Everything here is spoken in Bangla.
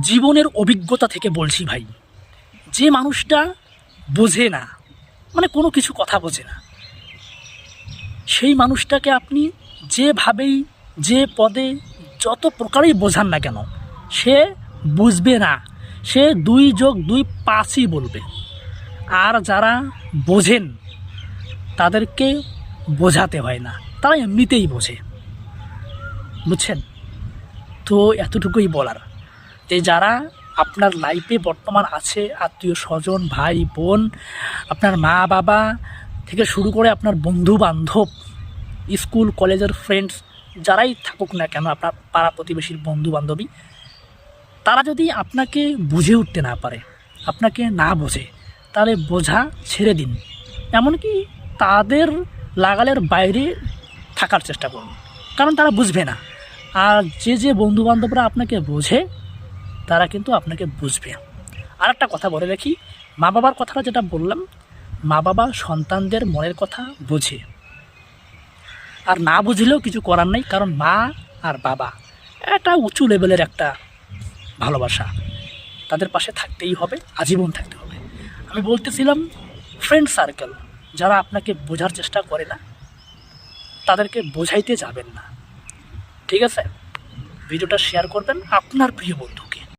জীবনের অভিজ্ঞতা থেকে বলছি ভাই, যে মানুষটা বোঝে না, মানে কোনো কিছু কথা বোঝে না, সেই মানুষটাকে আপনি যেভাবেই যে পদে যত প্রকারেই বোঝান না কেন, সে বুঝবে না। সে 2+2 5ই বলবে। আর যারা বোঝেন তাদেরকে বোঝাতে হয় না, তারা এমনিতেই বোঝে। বুঝছেন? তো এতটুকুই বলার যে যারা আপনার লাইফে বর্তমান আছে, আত্মীয় স্বজন, ভাই বোন, আপনার মা বাবা থেকে শুরু করে আপনার বন্ধু বান্ধব, স্কুল কলেজের ফ্রেন্ডস, যারাই থাকুক না কেন, আপনার পাড়া প্রতিবেশীর বন্ধু বান্ধবী, তারা যদি আপনাকে বুঝে উঠতে না পারে, আপনাকে না বোঝে, তাহলে বোঝা ছেড়ে দিন। এমনকি তাদের লাগালের বাইরে থাকার চেষ্টা করুন, কারণ তারা বুঝবে না। আর যে বন্ধুবান্ধবরা আপনাকে বোঝে, তারা কিন্তু আপনাকে বুঝবে। আর একটা কথা বলে রাখি, মা বাবার কথাটা যেটা বললাম, মা বাবা সন্তানদের মনের কথা বোঝে। আর না বুঝলেও কিছু করার নেই, কারণ মা আর বাবা একটা উঁচু লেভেলের একটা ভালোবাসা, তাদের পাশে থাকতেই হবে, আজীবন থাকতে হবে। আমি বলতেছিলাম ফ্রেন্ড সার্কেল, যারা আপনাকে বোঝার চেষ্টা করে না, তাদেরকে বোঝাইতে যাবেন না। ঠিক আছে? ভিডিওটা শেয়ার করবেন আপনার প্রিয় বন্ধু।